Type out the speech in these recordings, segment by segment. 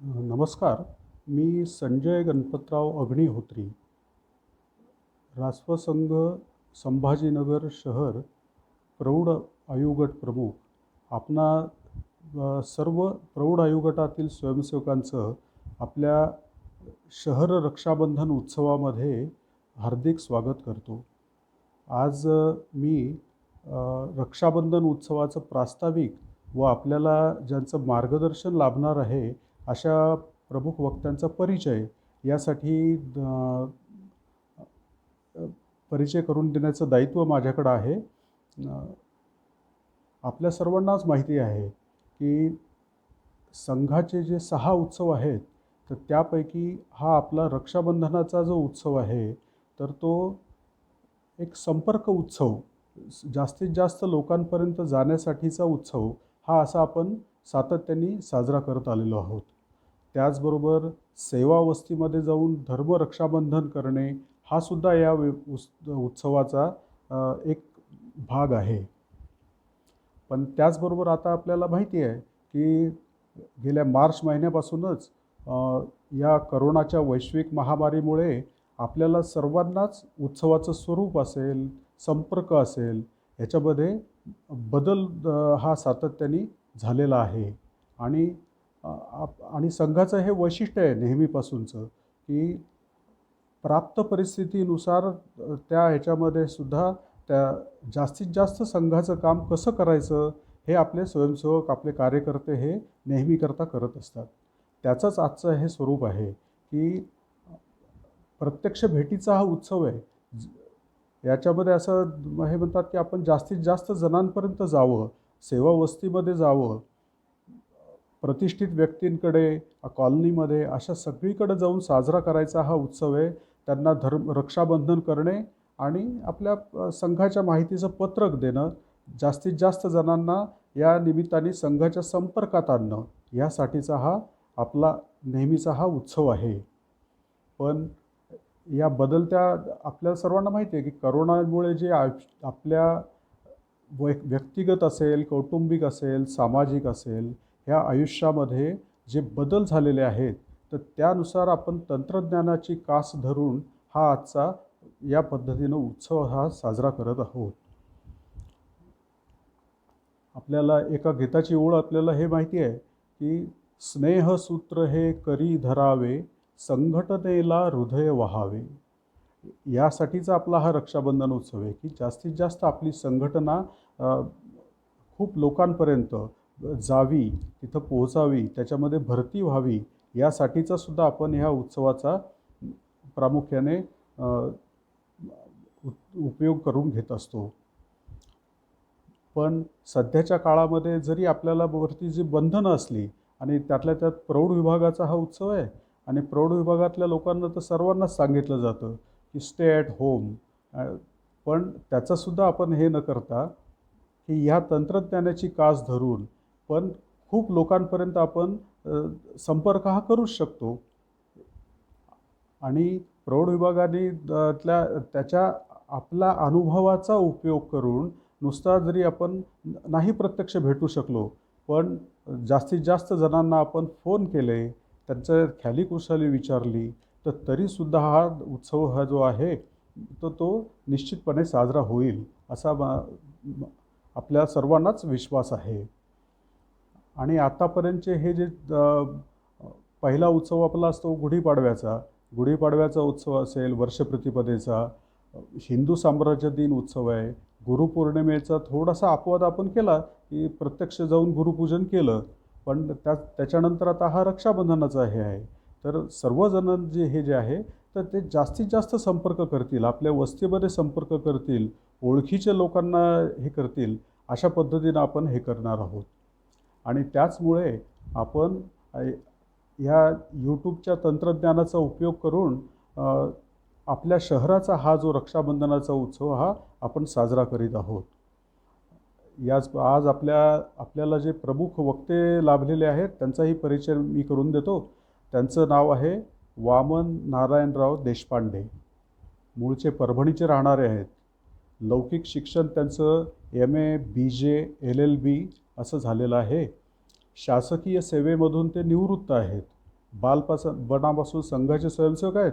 नमस्कार. मी संजय गणपतराव अग्निहोत्री, राष्ट्रसंघ संभाजीनगर शहर प्रौढ आयुगट प्रमुख. आपणा सर्व प्रौढ आयुगटातील स्वयंसेवकांचं आपल्या शहर रक्षाबंधन उत्सवामध्ये हार्दिक स्वागत करतो. आज मी रक्षाबंधन उत्सवाचं प्रास्ताविक व आपल्याला ज्यांचं मार्गदर्शन लाभणार आहे अशा प्रमुख वक्त्यांचा परिचय यासाठी परिचय करून देण्याचं दायित्व माझ्याकडं आहे. आपल्या सर्वांनाच माहिती आहे की संघाचे जे 6 उत्सव आहेत, तर त्यापैकी हा आपला रक्षाबंधनाचा जो उत्सव आहे, तर तो एक संपर्क उत्सव, जास्तीत जास्त लोकांपर्यंत जाण्यासाठीचा उत्सव हा असा आपण सातत्याने साजरा करत आलेलो आहोत. त्याचबरोबर सेवावस्थीमध्ये जाऊन धर्म रक्षाबंधन करणे हा सुद्धा या उत्सवाचा एक भाग आहे. पण त्याचबरोबर आता आपल्याला माहिती आहे की गेल्या मार्च महिन्यापासूनच या करोनाच्या वैश्विक महामारीमुळे आपल्याला सर्वांनाच उत्सवाचं स्वरूप असेल, संपर्क असेल, ह्याच्यामध्ये बदल हा सातत्याने झालेला आहे. आणि संघाचं हे वैशिष्ट्य आहे नेहमीपासूनचं की प्राप्त परिस्थितीनुसार त्या ह्याच्यामध्ये सुद्धा त्या जास्तीत जास्त संघाचं काम कसं करायचं हे आपले स्वयंसेवक, आपले कार्यकर्ते हे नेहमीकरता करत असतात. त्याचंच आजचं हे स्वरूप आहे की प्रत्यक्ष भेटीचा हा उत्सव आहे. याच्यामध्ये असं हे म्हणतात की आपण जास्तीत जास्त जणांपर्यंत जावं, सेवावस्थीमध्ये जावं, प्रतिष्ठित व्यक्तींकडे, कॉलनीमध्ये अशा सगळीकडे जाऊन साजरा करायचा हा उत्सव आहे. त्यांना रक्षाबंधन करणे आणि आपल्या संघाच्या माहितीचं पत्रक देणं, जास्तीत जास्त जणांना या निमित्ताने संघाच्या संपर्कात आणणं, यासाठीचा हा आपला नेहमीचा हा उत्सव आहे. पण या बदलत्या आपल्या सर्वांना माहिती आहे की करोनामुळे जे आपल्या व्यक्तिगत असेल, कौटुंबिक असेल, सामाजिक असेल, ह्या आयुष्यामध्ये जे बदल झालेले आहेत, तर त्यानुसार आपण तंत्रज्ञानाची कास धरून हा आजचा या पद्धतीनं उत्सव हा साजरा करत आहोत. आपल्याला एका गीताची ओळ आपल्याला हे माहिती आहे की स्नेहसूत्र हे करी धरावे, संघटनेला हृदय वहावे. यासाठीचा आपला हा रक्षाबंधन उत्सव आहे की जास्तीत जास्त आपली संघटना खूप लोकांपर्यंत जावी, तिथं पोहोचावी, त्याच्यामध्ये भरती व्हावी, यासाठीचा सुद्धा आपण ह्या उत्सवाचा प्रामुख्याने उपयोग करून घेत असतो. पण सध्याच्या काळामध्ये जरी आपल्याला वरती जी बंधनं असली आणि त्यातल्या त्यात प्रौढ विभागाचा हा उत्सव आहे आणि प्रौढ विभागातल्या लोकांना तर सर्वांनाच सांगितलं जातं की स्टे ॲट होम. पण त्याचंसुद्धा आपण हे न करता की ह्या तंत्रज्ञानाची कास धरून पण खूप लोकांपर्यंत आपण संपर्क हा करूच शकतो. आणि प्रौढ विभागाने त्याच्या आपला अनुभवाचा उपयोग करून नुसता जरी आपण नाही प्रत्यक्ष भेटू शकलो, पण जास्तीत जास्त जणांना आपण फोन केले, त्यांचं ख्यालीखुशाली विचारली, तर तरीसुद्धा हा उत्सव हा जो आहे तर तो निश्चितपणे साजरा होईल असा आपल्या सर्वांनाच विश्वास आहे. आणि आतापर्यंतचे हे जे पहिला उत्सव आपला असतो गुढीपाडव्याचा, गुढीपाडव्याचा उत्सव असेल, वर्षप्रतिपदेचा, हिंदू साम्राज्य दिन उत्सव आहे, गुरुपौर्णिमेचा थोडासा अपवाद आपण केला की प्रत्यक्ष जाऊन गुरुपूजन केलं, पण त्याच्यानंतर आता हा रक्षाबंधनाचा हे आहे. तर सर्वजण हे जे आहे तर ते जास्तीत जास्त संपर्क करतील, आपल्या वस्तीमध्ये संपर्क करतील, ओळखीच्या लोकांना हे करतील, अशा पद्धतीनं आपण हे करणार आहोत. आणि त्याचमुळे आपण ह्या यूट्यूबच्या तंत्रज्ञानाचा उपयोग करून आपल्या शहराचा हा जो रक्षाबंधनाचा उत्सव हा आपण साजरा करीत आहोत. आज आपल्याला जे प्रमुख वक्ते लाभलेले आहेत त्यांचाही परिचय मी करून देतो. त्यांचं नाव आहे वामन नारायणराव देशपांडे. मूळचे परभणीचे राहणारे आहेत. लौकिक शिक्षण त्यांचं MA, BJ, LLB असं झालेलं आहे. शासकीय सेवेमधून ते निवृत्त आहेत. बालपणापासून संघाचे स्वयंसेवक आहेत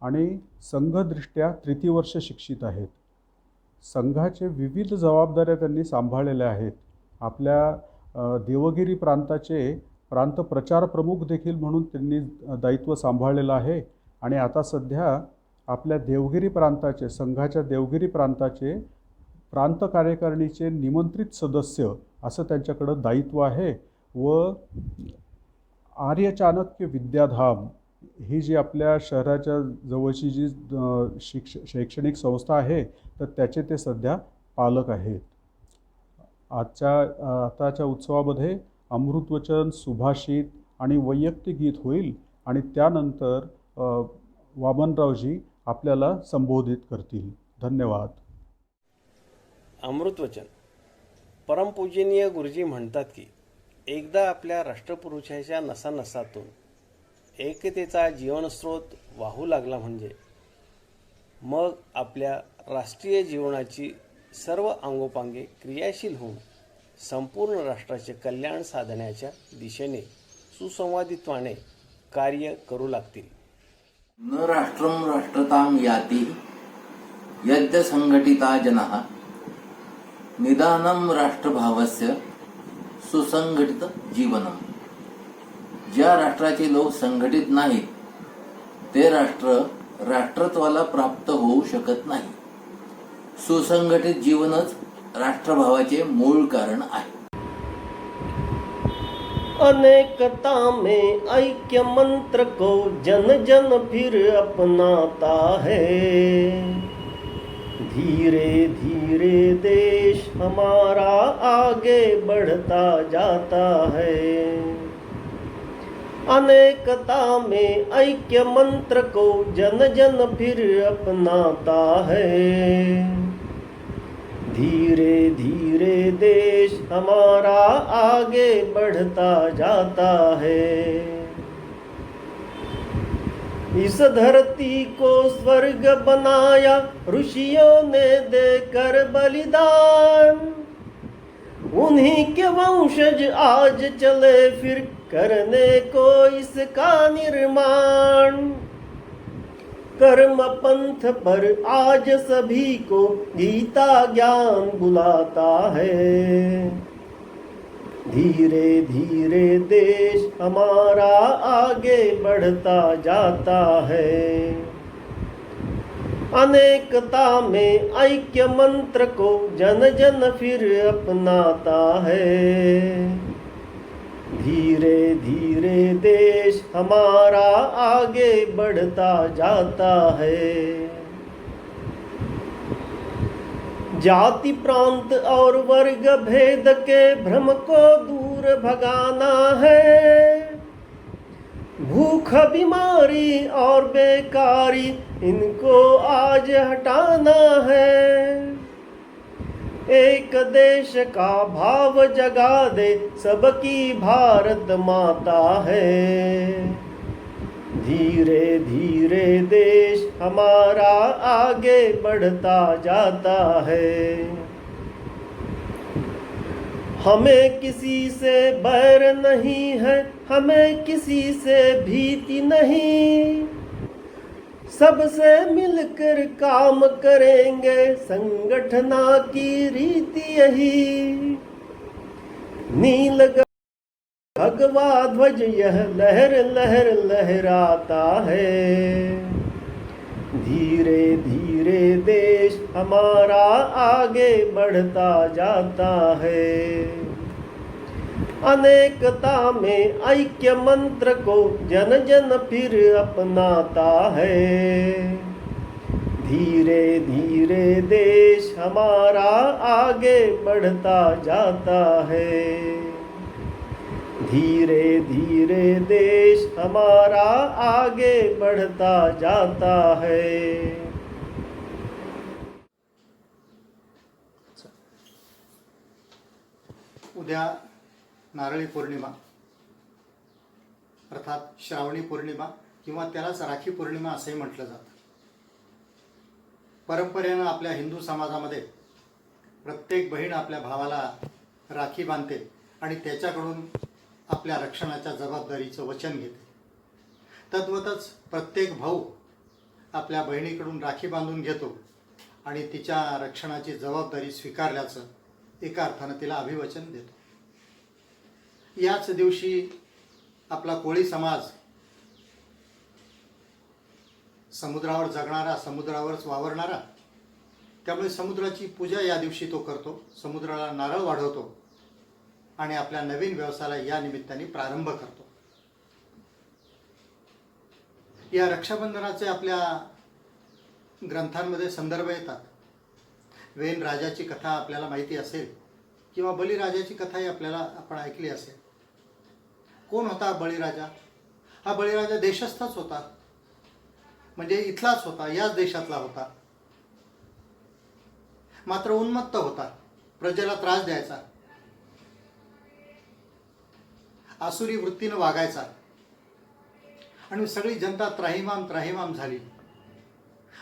आणि संघदृष्ट्या तृतीय वर्ष शिक्षित आहेत. संघाचे विविध जबाबदाऱ्या त्यांनी सांभाळलेल्या आहेत. आपल्या देवगिरी प्रांताचे प्रांत प्रचार प्रमुख देखील म्हणून त्यांनी दायित्व सांभाळलेलं आहे. आणि आता सध्या आपल्या देवगिरी प्रांताचे, संघाच्या देवगिरी प्रांताचे प्रांत कार्यकारिणीचे निमंत्रित सदस्य असं त्यांच्याकडं दायित्व आहे. व आर्य चाणक्य विद्याधाम ही जी आपल्या शहराच्या जवळची जी शैक्षणिक संस्था आहे, तर त्याचे ते सध्या पालक आहेत. आताच्या उत्सवामध्ये अमृतवचन, सुभाषित आणि वैयक्तिक गीत होईल आणि त्यानंतर वामनरावजी आपल्याला संबोधित करतील. धन्यवाद. अमृतवचन. परमपूजनीय गुरुजी म्हणतात की एकदा आपल्या राष्ट्रपुरुषाच्या नसानसातून एकतेचा जीवनस्रोत वाहू लागला म्हणजे मग आपल्या राष्ट्रीय जीवनाची सर्व अंगोपांगे क्रियाशील होऊन संपूर्ण राष्ट्राचे कल्याण साधण्याच्या दिशेने सुसंवादित्वाने कार्य करू लागतील. न राष्ट्रं राष्ट्रतां याति यद्य संघटिता जनाः निदानं राष्ट्रभावस्य सुसंघटित जीवनम. ज्या राष्ट्राचे लोक संघटित नाहीत ते राष्ट्र राष्ट्रत्वाला प्राप्त होऊ शकत नाही. सुसंघटित जीवनच राष्ट्रभावाचे मूळ कारण आहे. अनेकता में ऐक्य मंत्र को जन जन फिर अपनाता है. धीरे धीरे देश हमारा आगे बढ़ता जाता है. अनेकता में ऐक्य मंत्र को जन जन फिर अपनाता है. धीरे धीरे देश हमारा आगे बढ़ता जाता है. इस धरती को स्वर्ग बनाया ऋषियों ने देकर बलिदान. उन्हीं के वंशज आज चले फिर करने को इसका निर्माण. कर्म पंथ पर आज सभी को गीता ज्ञान बुलाता है. धीरे धीरे देश हमारा आगे बढ़ता जाता है. अनेकता में ऐक्य मंत्र को जन जन फिर अपनाता है. धीरे धीरे देश हमारा आगे बढ़ता जाता है. जाति प्रांत और वर्ग भेद के भ्रम को दूर भगाना है. भूख बीमारी और बेकारी इनको आज हटाना है. एक देश का भाव जगा दे सबकी भारत माता है. धीरे धीरे देश हमारा आगे बढ़ता जाता है. हमें किसी से बैर नहीं है, हमें किसी से भीति नहीं. सबसे मिलकर काम करेंगे, संगठना की रीति यही. नील भगवा ध्वज यह लहर लहर लहराता है. धीरे धीरे देश हमारा आगे बढ़ता जाता है. अनेकता में ऐक्य मंत्र को जन जन फिर अपनाता है. धीरे धीरे देश हमारा आगे बढ़ता जाता है. धीरे धीरे देश हमारा आगे बढ़ता जाता है. उद्या नारळी पौर्णिमा अर्थात श्रावणी पौर्णिमा किंवा त्यालाच राखी पौर्णिमा असंही म्हटलं जातं. परंपरेनं आपल्या हिंदू समाजामध्ये प्रत्येक बहीण आपल्या भावाला राखी बांधते आणि त्याच्याकडून आपल्या रक्षणाच्या जबाबदारीचं वचन घेते. तद्वतच प्रत्येक भाऊ आपल्या बहिणीकडून राखी बांधून घेतो आणि तिच्या रक्षणाची जबाबदारी स्वीकारल्याचं एका अर्थानं तिला अभिवचन देतो. याच दिवशी आपला कोळी समाज समुद्रावर जगणारा, समुद्रावरच वावरणारा, त्यामुळे समुद्राची पूजा या दिवशी तो करतो, समुद्राला नारळ वाढवतो आणि आपल्या नवीन व्यवसायाला या निमित्ताने प्रारंभ करतो. या रक्षाबंधनाचे आपल्या ग्रंथांमध्ये संदर्भ येतात. वेन राजाची कथा आपल्याला माहिती असेल किंवा बळीराजाची कथाही आपल्याला आपण ऐकली असेल. कोण होता बळीराजा? हा बळीराजा देशस्थच होता, म्हणजे इथलाच होता, याच देशातला होता. मात्र उन्मत्त होता, प्रजेला त्रास द्यायचा, आसुरी वृत्तीनं वागायचा आणि सगळी जनता त्राहिमाम झाली.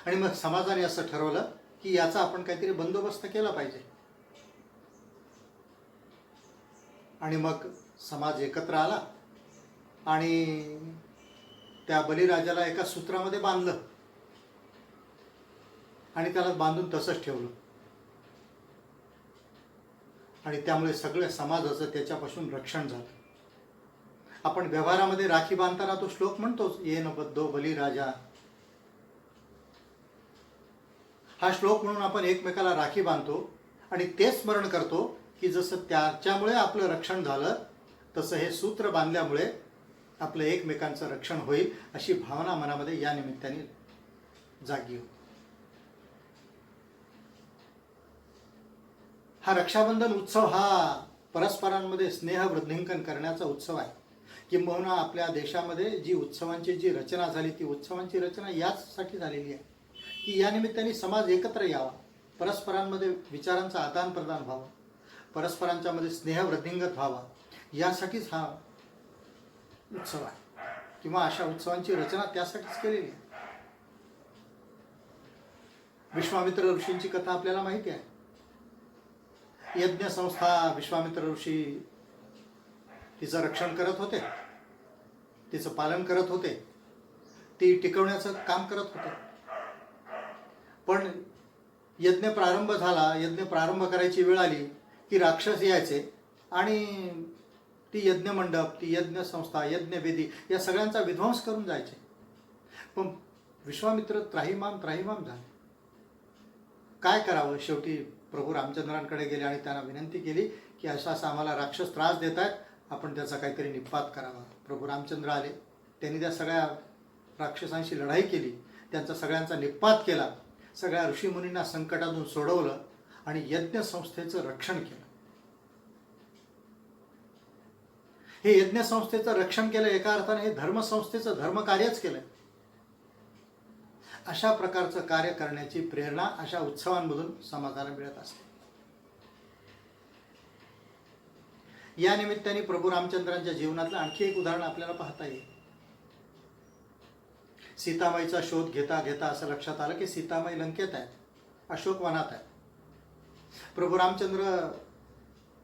आणि मग समाजाने असं ठरवलं की याचा आपण काहीतरी बंदोबस्त केला पाहिजे. आणि मग समाज एकत्र आला आणि त्या बळीराजाला एका सूत्रामध्ये बांधलं आणि त्याला बांधून तसंच ठेवलं. आणि त्यामुळे सगळ्या समाजाचं त्याच्यापासून रक्षण झालं. आपण व्यवहारामध्ये राखी बांधताना तो श्लोक म्हणतोच, येन बद्धो बळीराजा. हा श्लोक म्हणून आपण एकमेकाला राखी बांधतो आणि तेच स्मरण करतो की जसं त्याच्यामुळे आपलं रक्षण झालं तसं हे सूत्र बांधल्यामुळे आपलं एकमेकांचं रक्षण होईल, अशी भावना मनामध्ये या निमित्ताने जागी होती. हा रक्षाबंधन उत्सव हा परस्परांमध्ये स्नेह वृद्धिंकन करण्याचा उत्सव आहे. किंबहुना आपल्या देशामध्ये जी उत्सवांची जी रचना झाली ती उत्सवांची रचना याचसाठी झालेली आहे की या निमित्ताने समाज एकत्र यावा, परस्परांमध्ये विचारांचं आदान प्रदान व्हावं, परस्परांच्यामध्ये स्नेह वृद्धिंगत व्हावा, यासाठीच हा उत्सव आहे किंवा अशा उत्सवांची रचना त्यासाठीच केलेली आहे. विश्वामित्र ऋषींची कथा आपल्याला माहिती आहे. यज्ञ संस्था विश्वामित्र ऋषी तिचं रक्षण करत होते, तिचं पालन करत होते, ती टिकवण्याचं काम करत होते. पण यज्ञ प्रारंभ झाला, यज्ञ प्रारंभ करायची वेळ आली की राक्षस यायचे आणि ती यज्ञ मंडप, ती यज्ञ संस्था, यज्ञवेदी या सगळ्यांचा विध्वंस करून जायचे. पण विश्वामित्र त्राहिमाम झाले. काय करावं? शेवटी प्रभू रामचंद्रांकडे गेले आणि त्यांना विनंती केली की असा आम्हाला राक्षस त्रास देत आहेत, आपण त्याचा काहीतरी निपात करावा. प्रभू रामचंद्र आले, त्यांनी त्या सगळ्या राक्षसांशी लढाई केली, त्यांचा सगळ्यांचा निपात केला, सगळ्या ऋषीमुनींना संकटातून सोडवलं आणि यज्ञ संस्थेचं रक्षण केलं. हे यज्ञ संस्थेचं रक्षण केलं, एका अर्थाने हे धर्मसंस्थेचं धर्मकार्यच केलं. अशा प्रकारचं कार्य करण्याची प्रेरणा अशा उत्सवांमधून समाजाला मिळत असते. या निमित्ताने प्रभू रामचंद्रांच्या जीवनातलं आणखी एक उदाहरण आपल्याला पाहता येईल. सीतामाईचा शोध घेता घेता असं लक्षात आलं की सीतामाई लंकेत आहेत, अशोकवनात आहेत. प्रभू रामचंद्र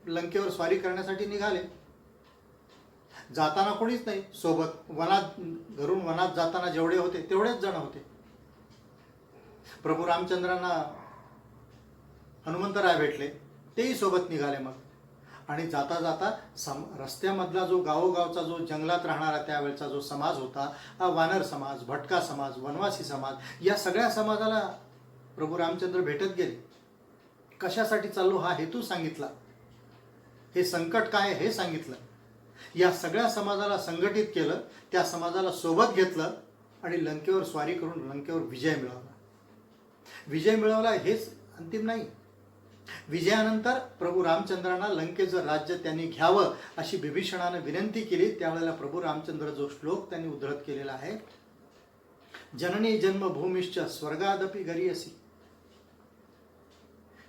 लंकेवर स्वारी करण्यासाठी निघाले. जाताना कोणीच नाही सोबत. घरून वनात जाताना जेवढे होते तेवढेच जण होते. प्रभू रामचंद्रांना हनुमंतराय भेटले, तेही सोबत निघाले. मग आणि जाता जाता रस्त्यामधला जो गावोगावचा जो जंगलात राहणारा त्यावेळचा जो समाज होता, हा वानर समाज, भटका समाज, वनवासी समाज, या सगळ्या समाजाला प्रभू रामचंद्र भेटत गेले. कशासाठी चाललो हा हेतू सांगितला, हे संकट काय हे सांगितलं. या सगळ्या समाजाला संघटित केलं, त्या समाजाला सोबत घेतलं आणि लंकेवर स्वारी करून लंकेवर विजय मिळवला. विजय मिळवला हेच अंतिम नाही. विजयानंतर प्रभू रामचंद्रांना लंकेचं राज्य त्यांनी घ्यावं अशी बिभीषणानं विनंती केली. त्यावेळेला प्रभू रामचंद्र जो श्लोक त्यांनी उद्धृत केलेला आहे, जननी जन्मभूमिश्च स्वर्गादपि गरीयसी.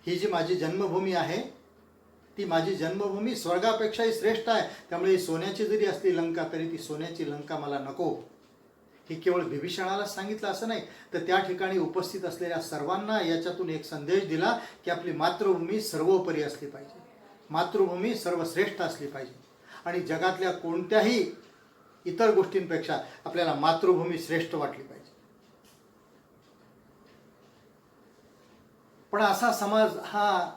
ही जी माझी जन्मभूमी आहे ती माझी जन्मभूमी स्वर्गापेक्षाही श्रेष्ठ आहे. त्यामुळे सोन्याची जरी असली लंका तरी ती सोन्याची लंका मला नको. ही केवळ बिभीषणाला सांगितलं असं नाही, तर त्या ठिकाणी उपस्थित असलेल्या सर्वांना याच्यातून एक संदेश दिला की आपली मातृभूमी सर्वोपरी असली पाहिजे, मातृभूमी सर्वश्रेष्ठ असली पाहिजे आणि जगातल्या कोणत्याही इतर गोष्टींपेक्षा आपल्याला मातृभूमी श्रेष्ठ वाटली पाहिजे. पण असा समाज हा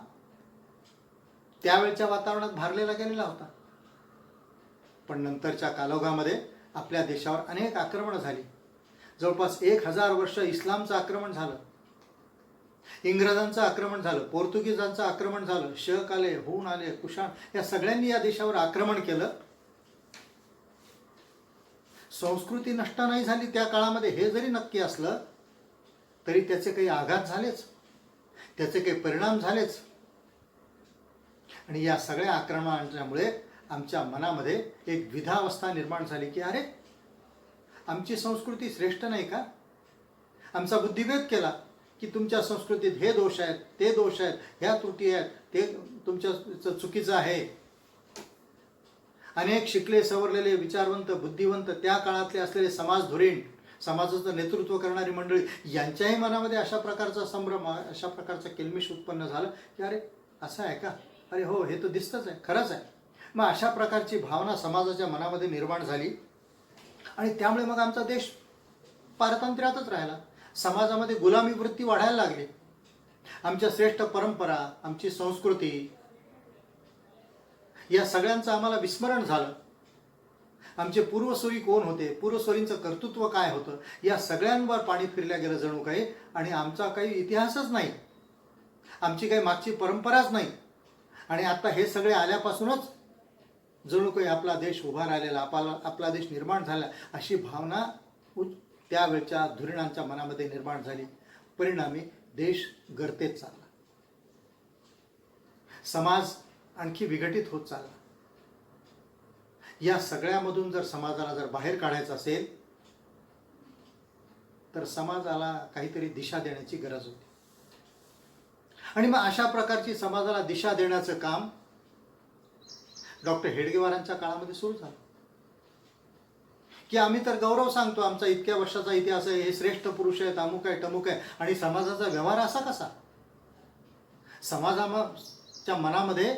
त्यावेळच्या वातावरणात भारलेला गेलेला होता. पण नंतरच्या कालौघामध्ये आपल्या देशावर अनेक आक्रमणं झाली. जवळपास 1000 वर्ष इस्लामचं आक्रमण झालं, इंग्रजांचं आक्रमण झालं, पोर्तुगीजांचं आक्रमण झालं, शक आले, हूण आले, कुशाण, या सगळ्यांनी या देशावर आक्रमण केलं. संस्कृती नष्ट नाही झाली त्या काळामध्ये हे जरी नक्की असलं तरी त्याचे काही आघात झालेच, त्याचे काही परिणाम झालेच. आणि या सगळ्या आक्रमणांच्यामुळे आमच्या मनामध्ये एक द्विधावस्था निर्माण झाली की अरे, आमची संस्कृती श्रेष्ठ नाही का? आमचा बुद्धिभेद केला की तुमच्या संस्कृतीत हे दोष आहेत, ते दोष आहेत, ह्या त्रुटी आहेत, ते तुमच्या चुकीचं आहे. अनेक शिकले सवरलेले विचारवंत बुद्धिवंत त्या काळातले असलेले समाजधुरीण, समाजाचं नेतृत्व करणारी मंडळी, यांच्याही मनामध्ये अशा प्रकारचा संभ्रम, अशा प्रकारचं किलमिश उत्पन्न झालं की अरे, असं आहे का? अरे हो, हे तर दिसतंच आहे, खरंच आहे. मग अशा प्रकारची भावना समाजाच्या मनामध्ये निर्माण झाली आणि त्यामुळे मग आमचा देश पारतंत्र्यातच राहिला. समाजामध्ये गुलामी वृत्ती वाढायला लागली. आमच्या श्रेष्ठ परंपरा, आमची संस्कृती, या सगळ्यांचं आम्हाला विस्मरण झालं. आमचे पूर्वसुरी कोण होते, पूर्वसुरींचं कर्तृत्व काय होतं, या सगळ्यांवर पाणी फिरल्या गेलं जणू काही. आणि आमचा काही इतिहासच नाही, आमची काही मागची परंपराच नाही. आणि आता हे सगळे आल्यापासूनच जणू काही आपला देश उभा राहिलेला, आपला देश निर्माण झाला, अशी भावना त्यावेळच्या धुरीणांच्या मनामध्ये निर्माण झाली. परिणामी देश गर्तेत चालला, समाज आणखी विघटित होत चालला. या सगळ्यामधून जर समाजाला जर बाहेर काढायचं असेल तर समाजाला काहीतरी दिशा देण्याची गरज होती. आणि मग अशा प्रकारची समाजाला दिशा देण्याचं काम डॉक्टर हेडगेवारांच्या काळामध्ये सुरू झालं. की आम्ही तर गौरव सांगतो, आमचा इतक्या वर्षाचा इतिहास आहे, हे श्रेष्ठ पुरुष आहेत, अमुक आहे, टमुक आहे, आणि समाजाचा व्यवहार असा कसा? समाजाच्या मनामध्ये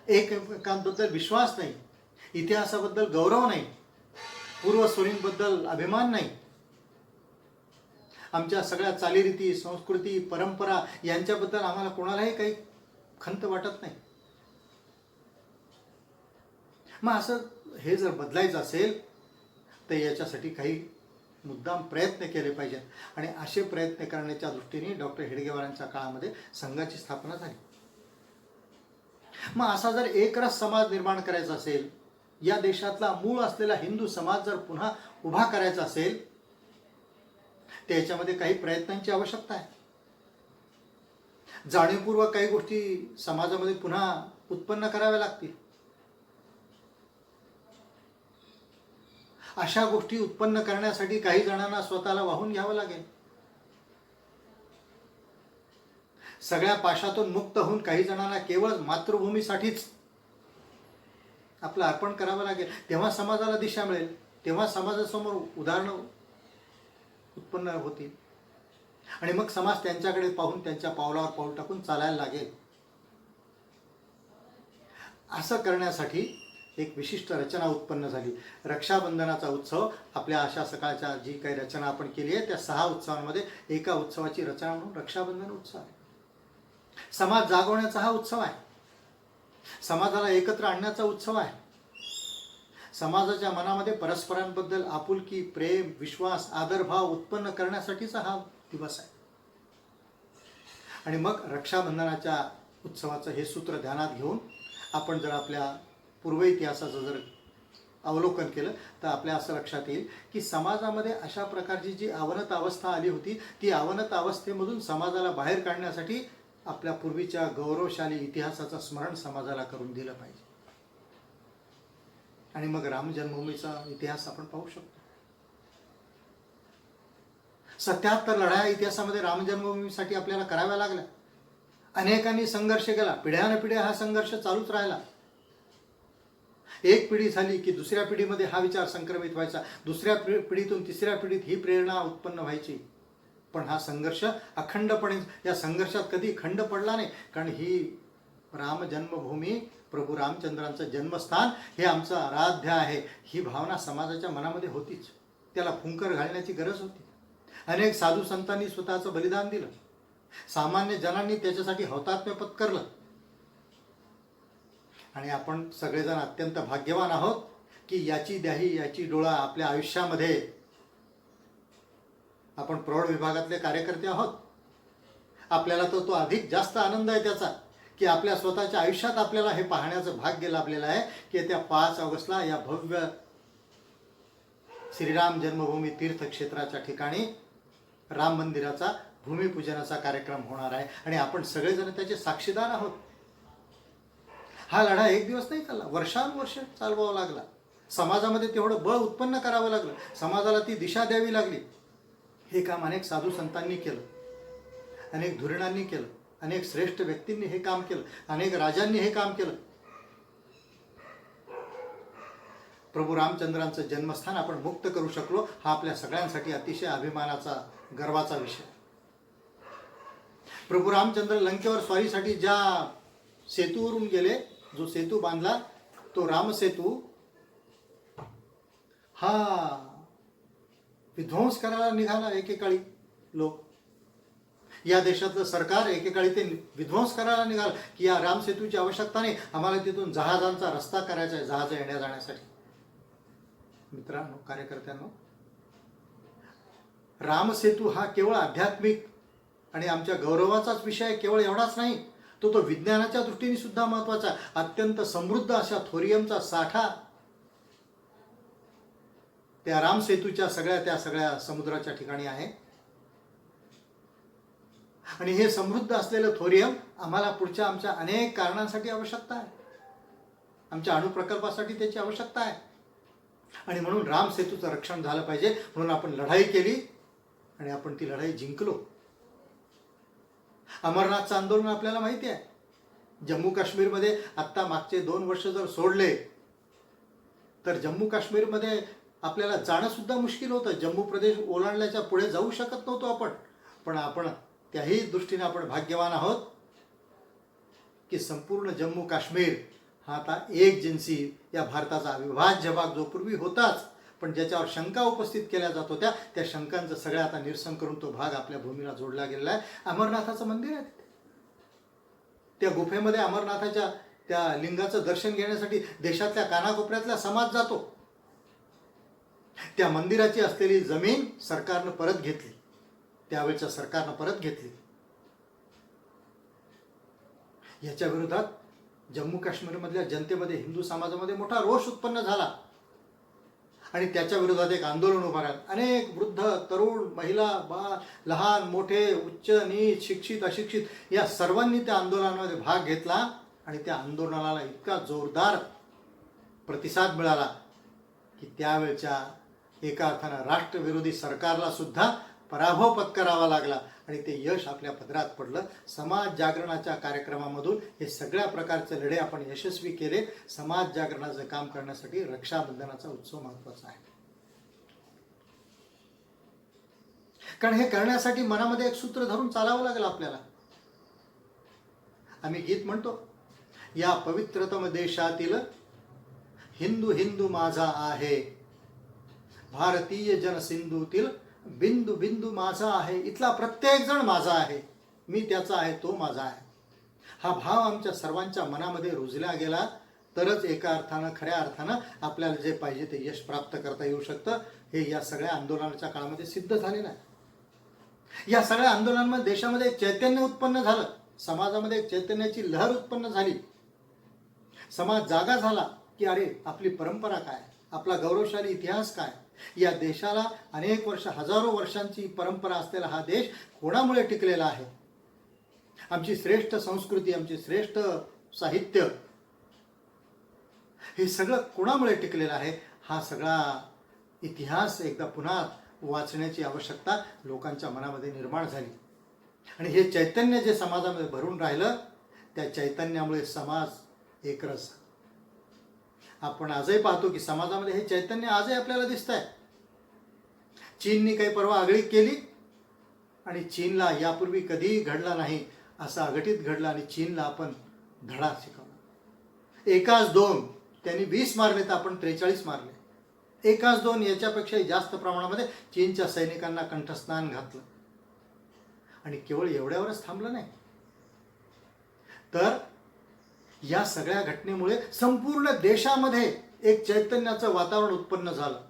एकमेकांबद्दल विश्वास नाही, इतिहासाबद्दल गौरव नाही, पूर्वसुरींबद्दल अभिमान नाही, आमच्या सगळ्या चालीरीती, संस्कृती, परंपरा यांच्याबद्दल आम्हाला कोणालाही काही खंत वाटत नाही. मग असं हे जर बदलायचं असेल तर याच्यासाठी काही मुद्दाम प्रयत्न केले पाहिजेत. आणि असे प्रयत्न करण्याच्या दृष्टीने डॉक्टर हेडगेवारांच्या काळामध्ये संघाची स्थापना झाली. मग असा जर एकरस समाज निर्माण करायचा असेल, या देशातला मूळ असलेला हिंदू समाज जर पुन्हा उभा करायचा असेल, त्याच्यामध्ये काही प्रयत्नांची आवश्यकता आहे. जाणीवपूर्वक काही गोष्टी समाजामध्ये पुन्हा उत्पन्न कराव्या लागतील. अशा गोष्टी उत्पन्न करण्यासाठी काही जणांना स्वतःला वाहून घ्यावं लागेल. सगळ्या पाशातून मुक्त होऊन काही जणांना केवळ मातृभूमीसाठीच आपलं अर्पण करावं लागेल. तेव्हा समाजाला दिशा मिळेल, तेव्हा समाजासमोर उदाहरणं उत्पन्न होतील आणि मग समाज त्यांच्याकडे पाहून त्यांच्या पावलावर पाऊल टाकून चालायला लागेल. असं करण्यासाठी एक विशिष्ट रचना उत्पन्न झाली. रक्षाबंधनाचा उत्सव, आपल्या अशा सकाळच्या जी काही रचना आपण केली आहे त्या 6 उत्सवांमध्ये एका उत्सवाची रचना म्हणून रक्षाबंधन उत्सव आहे. समाज जागवण्याचा हा उत्सव आहे, समाजाला एकत्र आणण्याचा उत्सव आहे. समाजाच्या मनामध्ये परस्परांबद्दल आपुलकी, प्रेम, विश्वास, आदरभाव उत्पन्न करण्यासाठीचा हा दिवस आहे. आणि मग रक्षाबंधनाच्या उत्सवाचं हे सूत्र ध्यानात घेऊन आपण जर आपल्या पूर्व इतिहासाचं जर अवलोकन केलं तर आपल्या असं लक्षात येईल की समाजामध्ये अशा प्रकारची जी अवनत अवस्था आली होती, ती अवनत अवस्थेमधून समाजाला बाहेर काढण्यासाठी आपल्या पूर्वीच्या गौरवशाली इतिहासाचं स्मरण समाजाला करून दिलं पाहिजे. आणि मग राम जन्मभूमीचा इतिहास आपण पाहू शकतो. 77 लढाया इतिहासामध्ये राम जन्मभूमीसाठी आपल्याला कराव्या लागल्या. अनेकांनी संघर्ष केला, पिढ्यानपिढ्या हा संघर्ष चालूच राहिला. एक पिढी झाली की दुसऱ्या पिढीमध्ये हा विचार संक्रमित व्हायचा, दुसऱ्या पिढीतून तिसऱ्या पिढीत ही प्रेरणा उत्पन्न व्हायची. पण हा संघर्ष अखंडपणे, या संघर्षात कधी खंड पडला नाही, कारण ही राम जन्मभूमी प्रभू रामचंद्रांचं जन्मस्थान हे आमचं आराध्य आहे, ही भावना समाजाच्या मनामध्ये होतीच. त्याला फुंकर घालण्याची गरज होती. अनेक साधू संतांनी स्वतःचं बलिदान दिलं. सामान्य जनांनी त्याच्यासाठी हौतात्म्य पत्करलं. आणि आपण सगळेजण अत्यंत भाग्यवान आहोत की याची द्याही याची डोळा आपल्या आयुष्यामध्ये आपण प्रौढ विभागातले कार्यकर्ते आहोत. आपल्याला तो अधिक जास्त आनंद आहे त्याचा की आपल्या स्वतःच्या आयुष्यात आपल्याला हे पाहण्याचं भाग्य लाभलेलं आहे की येत्या 5 ऑगस्टला या भव्य श्रीराम जन्मभूमी तीर्थक्षेत्राच्या ठिकाणी राम मंदिराचा भूमिपूजनाचा कार्यक्रम होणार आहे आणि आपण सगळेजण त्याचे साक्षीदार आहोत. हा लढा एक दिवस नाही चालला, वर्षानुवर्ष चालवावा लागला. समाजामध्ये तेवढं बळ उत्पन्न करावं लागलं, समाजाला ती दिशा द्यावी लागली. हे काम अनेक साधू संतांनी केलं, अनेक धुरीणांनी केलं, अनेक श्रेष्ठ व्यक्तींनी हे काम केलं, अनेक राजांनी हे काम केलं. प्रभू रामचंद्रांचं जन्मस्थान आपण मुक्त करू शकलो, हा आपल्या सगळ्यांसाठी अतिशय अभिमानाचा, गर्वाचा विषय. प्रभू रामचंद्र लंकेवर स्वारीसाठी ज्या सेतूवरून गेले, जो सेतू बांधला तो रामसेतू, हा विध्वंस करायला निघाला एकेकाळी लोक. या देशातलं सरकार एकेकाळी ते विध्वंस करायला निघालं की या रामसेतूची आवश्यकता नाही, आम्हाला तिथून जहाजांचा रस्ता करायचा आहे, जहाज येण्या जाण्यासाठी. मित्रांनो, कार्यकर्त्यांनो, रामसेतू हा केवळ आध्यात्मिक आणि आमच्या गौरवाचाच विषय केवळ एवढाच नाही, तो विज्ञानाच्या दृष्टीने सुद्धा महत्वाचा. अत्यंत समृद्ध अशा थोरियमचा साठा त्या रामसेतूच्या त्या सगळ्या समुद्राच्या ठिकाणी आहे. आणि हे समृद्ध असलेलं थोरियम आम्हाला पुढच्या आमच्या अनेक कारणांसाठी आवश्यकता आहे. आमच्या अणुप्रकल्पासाठी त्याची आवश्यकता आहे. आणि म्हणून रामसेतूचं रक्षण झालं पाहिजे, म्हणून आपण लढाई केली आणि आपण ती लढाई जिंकलो. अमरनाथचं आंदोलन आपल्याला माहिती आहे. जम्मू काश्मीरमध्ये आत्ता मागचे 2 वर्ष जर सोडले तर जम्मू काश्मीरमध्ये आपल्याला जाणं सुद्धा मुश्किल होतं. जम्मू प्रदेश ओलांडल्याच्या पुढे जाऊ शकत नव्हतो आपण. पण आपण त्याही दृष्टीने आपण भाग्यवान आहोत की संपूर्ण जम्मू काश्मीर हा आता एक जिन्सी या भारताचा अविभाज्य भाग जो पूर्वी होताच, पण ज्याच्यावर शंका उपस्थित केल्या जात होत्या, त्या शंकांचं सगळं आता निरसन करून तो भाग आपल्या भूमीला जोडला गेलेला आहे. अमरनाथाचं मंदिर आहे तिथे. त्या गुफेमध्ये अमरनाथाच्या त्या लिंगाचं दर्शन घेण्यासाठी देशातल्या कानाकोपऱ्यातला समाज जातो. त्या मंदिराची असलेली जमीन सरकारनं परत घेतली, त्यावेळच्या सरकारनं परत घेतली. याच्या विरोधात जम्मू काश्मीरमधल्या जनतेमध्ये, हिंदू समाजामध्ये मोठा रोष उत्पन्न झाला आणि त्याच्या विरोधात एक आंदोलन उभं राहिलं. अनेक वृद्ध, तरुण, महिला, बाळ, लहान मोठे, उच्च नीच, शिक्षित अशिक्षित या सर्वांनी त्या आंदोलनामध्ये भाग घेतला आणि त्या आंदोलनाला इतका जोरदार प्रतिसाद मिळाला की त्यावेळच्या एका अर्थानं राष्ट्रविरोधी सरकारला सुद्धा पराभव पत्करावा लागला आणि ते यश आपल्या पदरात पडलं. समाज जागरणाच्या कार्यक्रमामधून हे सगळ्या प्रकारचे लढे आपण यशस्वी केले. समाज जागरणाचं काम करण्यासाठी रक्षाबंधनाचा उत्सव महत्वाचा आहे. कारण हे करण्यासाठी मनामध्ये एक सूत्र धरून चालावं लागलं आपल्याला. आम्ही गीत म्हणतो, या पवित्रतम देशातील हिंदू हिंदू माझा आहे, भारतीय जनसिंधूतील बिंदू बिंदू माझा आहे, इथला प्रत्येक जण माझा आहे, मी त्याचा आहे, तो माझा आहे. हा भाव आमच्या सर्वांच्या मनामध्ये रुजला गेला तरच एका अर्थानं, खऱ्या अर्थानं आपल्याला जे पाहिजे ते यश प्राप्त करता येऊ शकतं. हे या सगळ्या आंदोलनाच्या काळामध्ये सिद्ध झालेलं आहे. या सगळ्या आंदोलनांमध्ये देशामध्ये एक चैतन्य उत्पन्न झालं, समाजामध्ये एक चैतन्याची लहर उत्पन्न झाली. समाज जागा झाला की अरे आपली परंपरा काय, आपला गौरवशाली इतिहास काय, या देशाला अनेक वर्ष, हजारो वर्षांची परंपरा असलेला हा देश कोणामुळे टिकलेला आहे, आमची श्रेष्ठ संस्कृती, आमची श्रेष्ठ साहित्य, हे सगळं कोणामुळे टिकलेलं आहे, हा सगळा इतिहास एकदा पुन्हा वाचण्याची आवश्यकता लोकांच्या मनामध्ये निर्माण झाली. आणि हे चैतन्य जे समाजामध्ये भरून राहिलं, त्या चैतन्यामुळे समाज एकरस. आपण आजही पाहतो की समाजामध्ये हे चैतन्य आजही आपल्याला दिसत आहे. चीनने काही परवा आगळीक केली आणि चीनला यापूर्वी कधीही घडला नाही असं अघटित घडलं आणि चीनला आपण धडा शिकवला. एकाच दोन, त्यांनी 20 मारले तर आपण 43 मारले. एकाच दोन याच्यापेक्षाही जास्त प्रमाणामध्ये चीनच्या सैनिकांना कंठस्नान घातलं. आणि केवळ एवढ्यावरच थांबलं नाही, तर या सगळ्या घटनेमुळे संपूर्ण देशामध्ये एक चैतन्याचं वातावरण उत्पन्न झालं,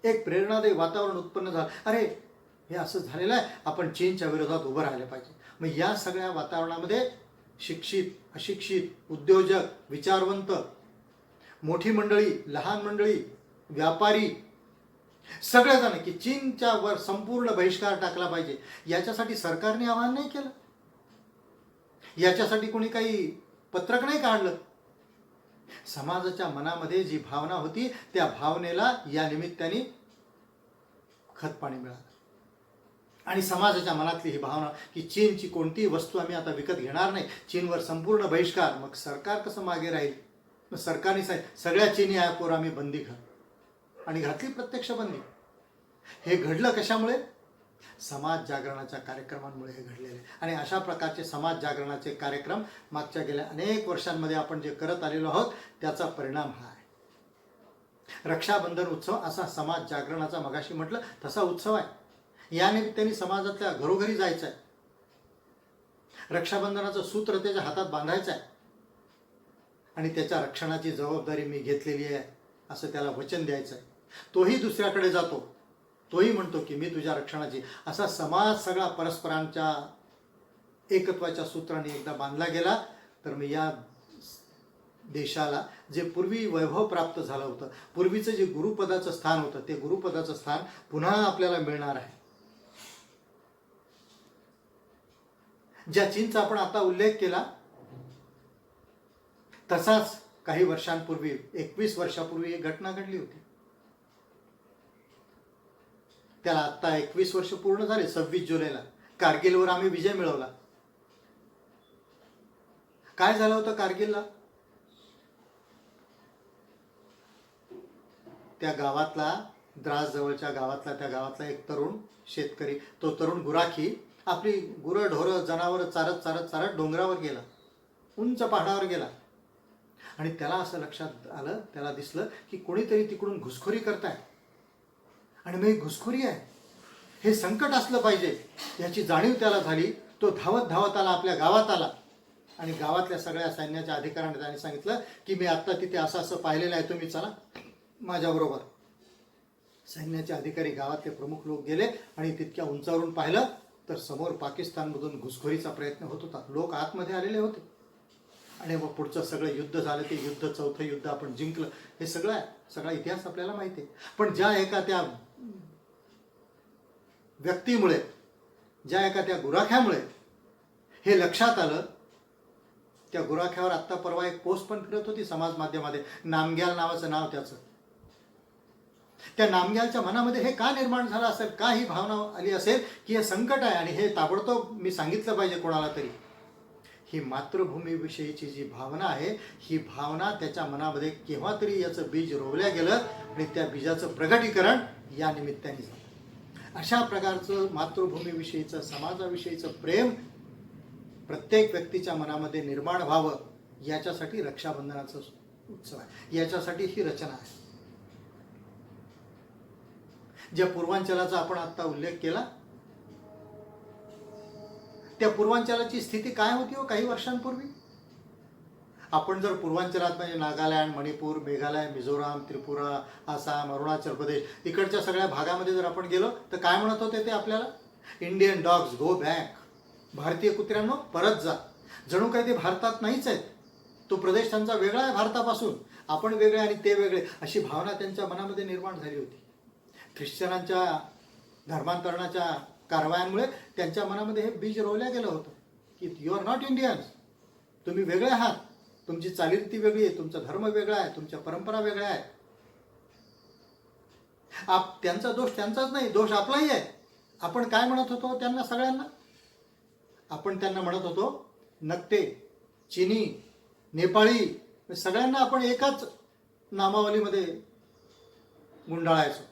एक प्रेरणादायी वातावरण उत्पन्न झालं. अरे हे असं झालेलं आहे, आपण चीनच्या विरोधात उभं राहिलं पाहिजे. मग या सगळ्या वातावरणामध्ये शिक्षित, अशिक्षित, उद्योजक, विचारवंत, मोठी मंडळी, लहान मंडळी, व्यापारी, सगळेजण की चीनच्या वर संपूर्ण बहिष्कार टाकला पाहिजे. याच्यासाठी सरकारने आवाहन नाही केलं, याच्यासाठी कोणी काही पत्रक नाही काढलं. समाजाच्या मनामध्ये जी भावना होती त्या भावनेला या निमित्ताने खतपाणी मिळालं. आणि समाजाच्या मनातली ही भावना की चीनची कोणतीही वस्तू आम्ही आता विकत घेणार नाही, चीनवर संपूर्ण बहिष्कार. मग सरकार कसं मागे राहील? मग सरकारने सांगितलं सगळ्या चीनी ॲपवर आम्ही बंदी घाल, आणि घातली प्रत्यक्ष बंदी. हे घडलं कशामुळे? समाज जागरणाच्या कार्यक्रमांमुळे हे घडलेले. आणि अशा प्रकारचे समाज जागरणाचे कार्यक्रम मागच्या गेल्या अनेक वर्षांमध्ये आपण जे करत आलेलो आहोत त्याचा परिणाम हा आहे. रक्षाबंधन उत्सव असा समाज जागरणाचा, मगाशी म्हटलं तसा उत्सव आहे. या निमित्ताने समाजातल्या घरोघरी जायचं आहे, रक्षाबंधनाचं सूत्र त्याच्या हातात बांधायचं आहे आणि त्याच्या रक्षणाची जबाबदारी मी घेतलेली आहे असं त्याला वचन द्यायचं आहे. तोही दुसऱ्याकडे जातो, तोही म्हणतो की मी तुझ्या रक्षणाची. असा समाज सगळा परस्परांच्या एकत्वाच्या सूत्राने एकदा बांधला गेला तर मी या देशाला जे पूर्वी वैभव प्राप्त झालं होतं, पूर्वीचं जे गुरुपदाचं स्थान होतं ते गुरुपदाचं स्थान पुन्हा आपल्याला मिळणार आहे. ज्या चीनचा आपण आता उल्लेख केला तसाच काही वर्षांपूर्वी, 21 वर्षापूर्वी एक घटना घडली होती. त्याला आत्ता 21 वर्ष पूर्ण झाले. 26 जुलैला कारगिलवर आम्ही विजय मिळवला. काय झालं होतं कारगिलला? त्या गावातला, द्रास जवळच्या गावातला, त्या गावातला एक तरुण शेतकरी, तो तरुण गुराखी आपली गुरं ढोरं जनावरं चारत चारत चारत डोंगरावर गेला, उंच पहाडावर गेला. आणि त्याला असं लक्षात आलं, त्याला दिसलं की कोणीतरी तिकडून घुसखोरी करताय आणि मग घुसखोरी आहे, हे संकट असलं पाहिजे याची जाणीव त्याला झाली. तो धावत धावत आला, आपल्या गावात आला आणि गावातल्या सगळ्या सैन्याच्या अधिकाऱ्यांना त्याने सांगितलं की मी आत्ता तिथे असं असं पाहिलेलं आहे, तुम्ही चला माझ्याबरोबर. सैन्याचे अधिकारी, गावातले प्रमुख लोक गेले आणि तितक्या उंचावरून पाहिलं तर समोर पाकिस्तानमधून घुसखोरीचा प्रयत्न होत होता. लोक आतमध्ये आलेले होते आणि मग पुढचं सगळं युद्ध झालं. ते युद्ध, चौथं युद्ध आपण जिंकलं. हे सगळं आहे, सगळा इतिहास आपल्याला माहिती आहे. पण ज्या एका त्या व्यक्तीमुळे, ज्या एका त्या गुराख्यामुळे हे लक्षात आलं, त्या गुराख्यावर आत्ता परवा एक पोस्ट पण फिरत होती समाज माध्यमामध्ये, नामग्याल नावाचं नाव त्याचं. त्या नामग्यालच्या मनामध्ये हे का निर्माण झालं असेल, का ही भावना आली असेल की हे संकट आहे आणि हे ताबडतोब मी सांगितलं पाहिजे कोणाला तरी. ही मातृभूमीविषयीची जी भावना आहे, ही भावना त्याच्या मनामध्ये केव्हा तरी याचं बीज रोवल्या गेलं आणि त्या बीजाचं प्रगटीकरण या निमित्ताने झालं. अशा प्रकारचं मातृभूमीविषयीचं, समाजाविषयीचं प्रेम प्रत्येक व्यक्तीच्या मनामध्ये निर्माण व्हावं याच्यासाठी रक्षाबंधनाचा उत्सव आहे, याच्यासाठी ही रचना आहे. ज्या पूर्वांचलाचा आपण आता उल्लेख केला, त्या पूर्वांचलाची स्थिती काय होती हो काही वर्षांपूर्वी? आपण जर पूर्वांचलात म्हणजे नागालँड, मणिपूर, मेघालय, मिझोराम, त्रिपुरा, आसाम, अरुणाचल प्रदेश, इकडच्या सगळ्या भागामध्ये जर आपण गेलो तर काय म्हणत होते ते आपल्याला? इंडियन डॉग्स गो बॅक, भारतीय कुत्र्यांनो परत जा. जणू काही ते भारतात नाहीच आहेत, तो प्रदेश त्यांचा वेगळा आहे भारतापासून, आपण वेगळे आणि ते वेगळे, अशी भावना त्यांच्या मनामध्ये निर्माण झाली होती. ख्रिश्चनांच्या धर्मांतरणाच्या कारवायांमुळे त्यांच्या मनामध्ये हे बीज रोवल्या गेलं होतं की यू आर नॉट इंडियन्स, तुम्ही वेगळे आहात, तुमची चालीरीती वेगळी आहे, तुमचा धर्म वेगळा आहे, तुमच्या परंपरा वेगळ्या आहेत. त्यांचा दोष त्यांचाच नाही, दोष आपलाही आहे. आपण काय म्हणत होतो त्यांना सगळ्यांना? आपण त्यांना म्हणत होतो नकटे, चिनी, नेपाळी, सगळ्यांना आपण एकाच नामावलीमध्ये गुंडाळायचो.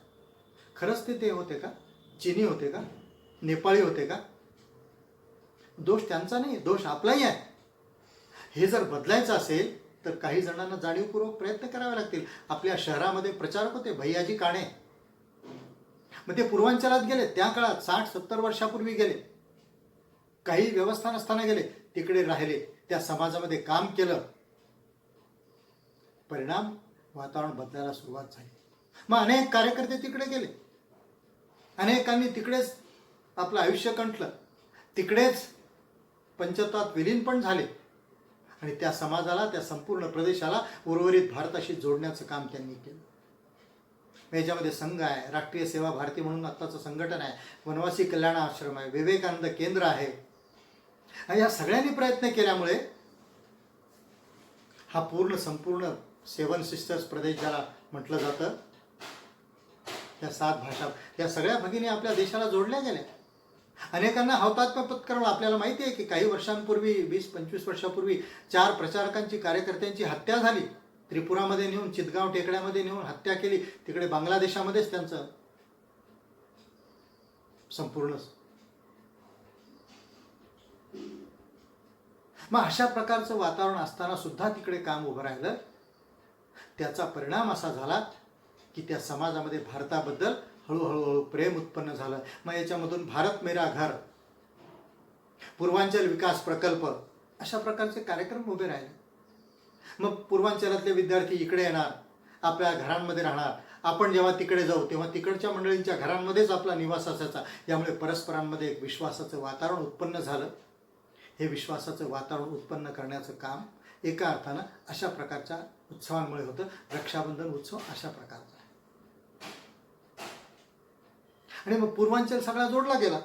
खरंच ते होते का? चिनी होते का? नेपाळी होते का? दोष त्यांचा नाही, दोष आपलाही आहे. हे जर बदलायचं असेल तर काही जणांना जाणीवपूर्वक प्रयत्न करावे लागतील. आपल्या शहरामध्ये प्रचारक होते भैयाजी काणे, मग ते पूर्वांचलात गेले, त्या काळात 60-70 वर्षापूर्वी गेले, काही व्यवस्था नसताना गेले, तिकडे राहिले, त्या समाजामध्ये काम केलं, परिणाम वातावरण बदलायला सुरुवात झाली. मग अनेक कार्यकर्ते तिकडे गेले, अनेकांनी तिकडेच आपलं आयुष्य कंठलं, तिकडेच पंचतत्वात विलीन पण झाले आणि त्या समाजाला, त्या संपूर्ण प्रदेशाला उर्वरित भारताशी जोडण्याचं काम त्यांनी केलं. याच्यामध्ये संघ आहे, राष्ट्रीय सेवा भारती म्हणून आत्ताचं संघटन आहे, वनवासी कल्याण आश्रम आहे, विवेकानंद केंद्र आहे. या सगळ्यांनी प्रयत्न केल्यामुळे हा संपूर्ण 7 सिस्टर्स प्रदेश ज्याला म्हटलं जातं, त्या 7 भाषा, या सगळ्या भगिनी आपल्या देशाला जोडल्या गेल्या. अनेकांना हौतात्म्य पत्करवलं. आपल्याला माहिती आहे की काही वर्षांपूर्वी, 20-25 वर्षापूर्वी 4 प्रचारकांची, कार्यकर्त्यांची हत्या झाली. त्रिपुरामध्ये नेऊन, चितगाव टेकड्यामध्ये नेऊन हत्या केली. तिकडे बांगलादेशामध्येच त्यांचं संपूर्ण. मग अशा प्रकारचं वातावरण असताना सुद्धा तिकडे काम उभं राहिलं. त्याचा परिणाम असा झाला की त्या समाजामध्ये भारताबद्दल हळूहळू प्रेम उत्पन्न झालं. मग याच्यामधून भारत मेरा घर, पूर्वांचल विकास प्रकल्प, अशा प्रकारचे कार्यक्रम उभे राहिले. मग पूर्वांचलातले विद्यार्थी इकडे येणार, आपल्या घरांमध्ये राहणार. आपण जेव्हा तिकडे जाऊ तेव्हा तिकडच्या मंडळींच्या घरांमध्येच आपला निवास असायचा. यामुळे परस्परांमध्ये एक विश्वासाचं वातावरण उत्पन्न झालं. हे विश्वासाचं वातावरण उत्पन्न करण्याचं काम एका अर्थानं अशा प्रकारच्या उत्सवांमुळे होतं. रक्षाबंधन उत्सव अशा प्रकारचा आहे. आणि मग पूर्वांचल सगळा जोडला गेला.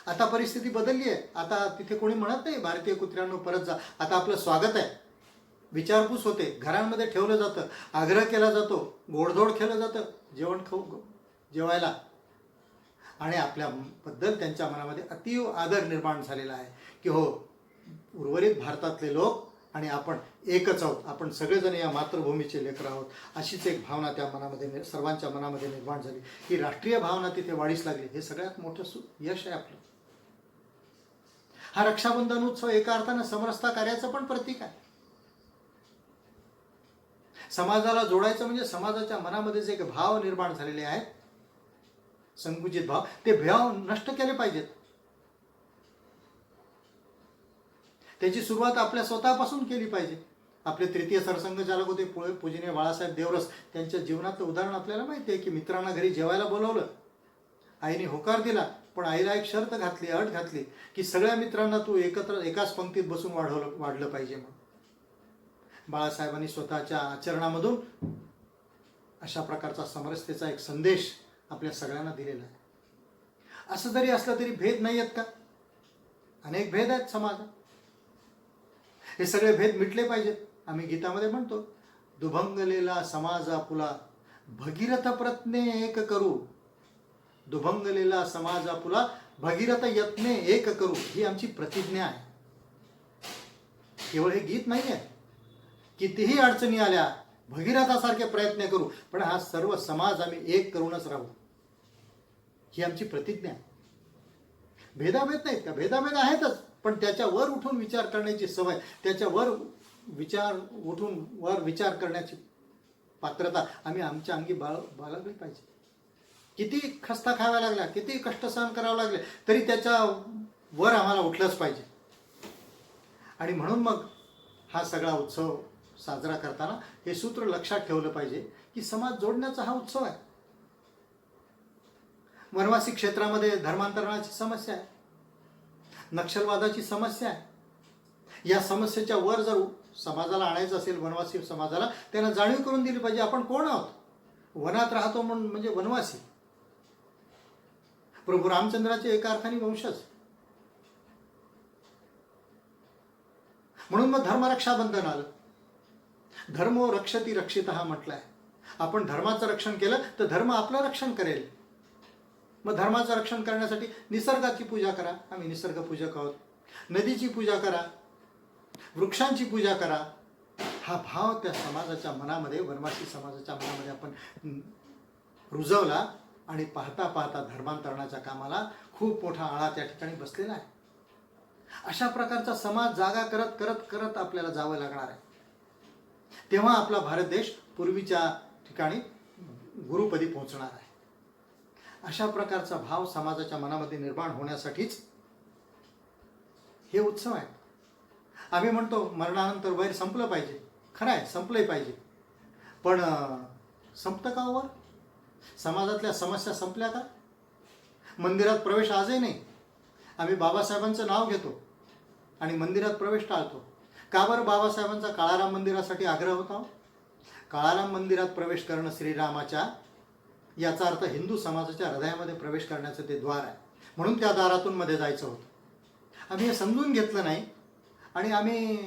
आता परिस्थिती बदलली आहे. आता तिथे कोणी म्हणत नाही भारतीय कुत्र्यांनो परत जा. आता आपलं स्वागत आहे, विचारपूस होते, घरांमध्ये ठेवलं जातं, आग्रह केला जातो, गोडधोड केलं जातं, जेवायला, आणि आपल्याबद्दल त्यांच्या मनामध्ये अतीव आदर निर्माण झालेला आहे की हो, उर्वरित भारतातले लोक आणि आपण एकच आहोत, आपण सगळेजण या मातृभूमीचे लेकरं आहोत, अशीच एक भावना त्या मनामध्ये, सर्वांच्या मनामध्ये निर्माण झाली. ही राष्ट्रीय भावना तिथे वाढीस लागली. हे सगळ्यात मोठं यश आहे आपलं. हा रक्षाबंधन उत्सव एका अर्थानं समरसता कार्याचं पण प्रतीक आहे. समाजाला जोडायचं म्हणजे समाजाच्या मनामध्ये जे भाव निर्माण झालेले आहेत, संकुचित भाव, ते भाव नष्ट केले पाहिजेत. त्याची सुरुवात आपल्या स्वतःपासून केली पाहिजे. आपले तृतीय सरसंघचालक होते पूजनीय बाळासाहेब देवरस. त्यांच्या जीवनातलं उदाहरण आपल्याला माहिती आहे की मित्रांना घरी जेवायला बोलवलं, आईने होकार दिला, पण आईला एक शर्त घातली, अट घातली की सगळ्या मित्रांना तू एकत्र एकाच पंक्तीत बसून वाढलं पाहिजे. म्हणून बाळासाहेबांनी स्वतःच्या आचरणामधून अशा प्रकारचा समरसतेचा एक संदेश आपल्या सगळ्यांना दिलेला आहे. असं जरी असलं तरी भेद नाही आहेत का? अनेक भेद आहेत समाजात. हे सगळे भेद मिटले पाहिजेत. आम्ही गीतामध्ये म्हणतो, दुभंगलेला समाज आपुला भगीरथ प्रयत्ने एक करू, दुभंगलेला समाज आपुला भगीरथ यत्ने एक करू, ही आमची प्रतिज्ञा आहे. केवळ हे गीत नाही आहे. कितीही अडचणी आल्या भगीरथासारखे प्रयत्न करू, पण हा सर्व समाज आम्ही एक करूनच राहू, ही आमची प्रतिज्ञा आहे. भेदाभेद नाहीत का? भेदाभेद आहेतच, पण त्याच्यावर उठून विचार करण्याची सवय, त्याच्यावर वर विचार करण्याची पात्रता आम्ही आमच्या अंगी बाळगली पाहिजे. किती खस्ता खाव्या लागल्या, किती कष्ट सहन करावं लागले, तरी त्याच्या वर आम्हाला उठलंच पाहिजे. आणि म्हणून मग हा सगळा उत्सव साजरा करताना हे सूत्र लक्षात ठेवलं पाहिजे की समाज जोडण्याचा हा उत्सव आहे. वनवासी क्षेत्रामध्ये धर्मांतरणाची समस्या आहे, नक्षलवादाची समस्या आहे. या समस्येच्या वर जर समाजाला आणायचं असेल, वनवासी समाजाला, त्यांना जाणीव करून दिली पाहिजे आपण कोण आहोत. वनात राहतो म्हणजे वनवासी, प्रभू रामचंद्राचे एका अर्थाने वंशज. म्हणून मग धर्मरक्षाबंधन आलं. धर्मो रक्षती रक्षितः म्हटलंय. आपण धर्माचं रक्षण केलं तर धर्म आपलं रक्षण करेल. मग धर्माचं रक्षण करण्यासाठी निसर्गाची पूजा करा. आम्ही निसर्ग पूजक आहोत. नदीची पूजा करा, वृक्षांची पूजा करा. हा भाव त्या समाजाच्या मनामध्ये, वनवासी समाजाच्या मनामध्ये आपण रुजवला आणि पाहता पाहता धर्मांतरणाच्या कामाला खूप मोठा आळा त्या ठिकाणी बसलेला आहे. अशा प्रकारचा समाज जागा करत करत करत आपल्याला जावं लागणार आहे. तेव्हा आपला भारत देश पूर्वीच्या ठिकाणी गुरुपदी पोहोचणार आहे. अशा प्रकारचा भाव समाजाच्या मनामध्ये निर्माण होण्यासाठीच हे उत्सव आहेत. आम्ही म्हणतो मरणानंतर वैर संपलं पाहिजे. खरं आहे, संपलंही पाहिजे. पण संपतं का वर? समाजातल्या समस्या संपल्या का? मंदिरात प्रवेश आजही नाही. आम्ही बाबासाहेबांचं नाव घेतो आणि मंदिरात प्रवेश टाळतो. का बरं? बाबासाहेबांचा काळाराम मंदिरासाठी आग्रह होता. काळाराम मंदिरात प्रवेश करणं श्रीरामाच्या, याचा अर्थ हिंदू समाजाच्या हृदयामध्ये प्रवेश करण्याचं ते द्वार आहे. म्हणून त्या दारातून मध्ये जायचं होतं. आम्ही हे समजून घेतलं नाही आणि आम्ही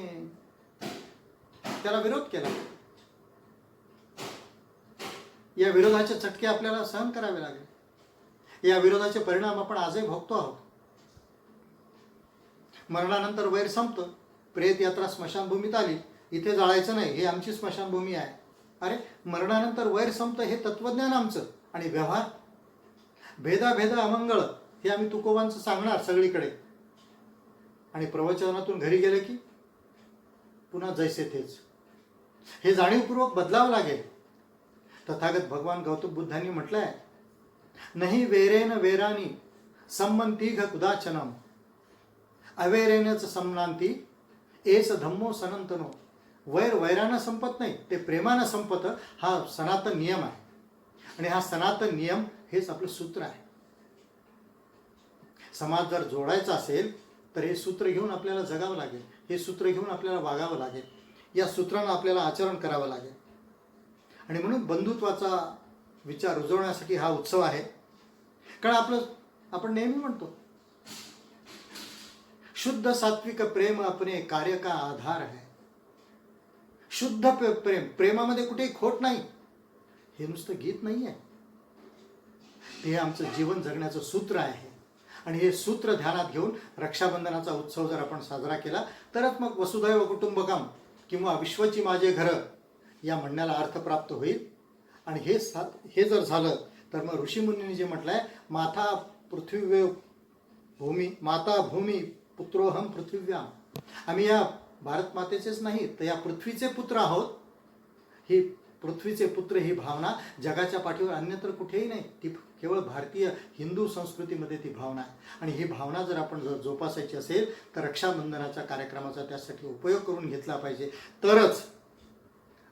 त्याला विरोध केला. या विरोधाचे चटके आपल्याला सहन करावे लागले. या विरोधाचे परिणाम आपण आजही भोगतो आहोत. मरणानंतर वैर संपतं. प्रेत यात्रा स्मशानभूमीत आली, इथे जाळायचं नाही, ही आमची स्मशानभूमी आहे. अरे, मरणानंतर वैर संपतं हे तत्वज्ञान आमचं, आणि व्यवहार भेदाभेद अमंगळ हे आम्ही तुकोबांचं सांगणार सगळीकडे. आणि प्रवचनातून घरी गेले की पुन्हा जैसे तेच. हे जाणीवपूर्वक बदलावं लागेल. तथागत भगवान गौतम बुद्धांनी म्हटलंय, नाही वेरेन वेरानी संमंतीघ कुदाचनम अवेरेनच समनांती एस धम्मो सनंतनो. वैर वैरानं संपत नाही, ते प्रेमानं संपतं. हा सनातन नियम आहे. आणि हा सनातन नियम हेच आपलं सूत्र आहे. समाज जर जोडायचा असेल तर हे सूत्र घेऊन आपल्याला जगावं लागेल. हे सूत्र घेऊन आपल्याला वागावं लागेल. या सूत्रानं आपल्याला आचरण करावं लागेल. आणि म्हणून बंधुत्वाचा विचार रुजवण्यासाठी हा उत्सव आहे. कारण आपण नेहमी म्हणतो शुद्ध सात्विक प्रेम अपने कार्य का आधार है. शुद्ध प्रेम, प्रेमामध्ये कुठेही खोट नाही. हे नुसतं गीत नाही आहे, हे आमचं जीवन जगण्याचं सूत्र आहे. आणि हे सूत्र ध्यानात घेऊन रक्षाबंधनाचा उत्सव जर आपण साजरा केला तरच मग वसुधैव कुटुंबकम किंवा विश्वची माझे घर या म्हणण्याला अर्थ प्राप्त होईल. आणि हे जर झालं तर मग ऋषीमुनींनी जे म्हटलंय, माता पृथ्वी भूमी माता भूमी पुत्रोहम पृथ्वीव्याम. आम्ही या भारत मातेचेच नाही तर या पृथ्वीचे पुत्र आहोत. ही पृथ्वीचे पुत्र ही भावना जगाच्या पाठीवर अन्यत्र कुठेही नाही. ती केवळ भारतीय हिंदू संस्कृतीमध्ये ती भावना आहे. आणि ही भावना जर आपण जोपासायची असेल तर रक्षाबंधनाच्या कार्यक्रमाचा त्यासाठी उपयोग करून घेतला पाहिजे. तरच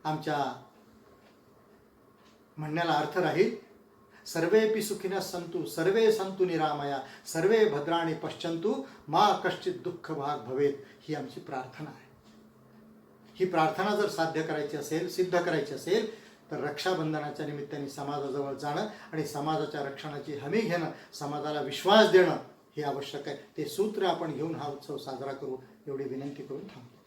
आमच्या म्हणण्याला अर्थ राहील. सर्वेपि सुखिनः सन्तु सर्वे सन्तु निरामया सर्वे भद्राणि पश्यन्तु मा कश्चित् दुःख भाग भवेत. ही आमची प्रार्थना आहे. ही प्रार्थना जर साध्य करायची असेल, सिद्ध करायची असेल तर रक्षाबंधनाच्या निमित्ताने समाजाजवळ जाणं आणि समाजाच्या रक्षणाची हमी घेणं, समाजाला विश्वास देणं हे आवश्यक आहे. ते सूत्र आपण घेऊन हा उत्सव साजरा करू एवढी विनंती करून थांबतो.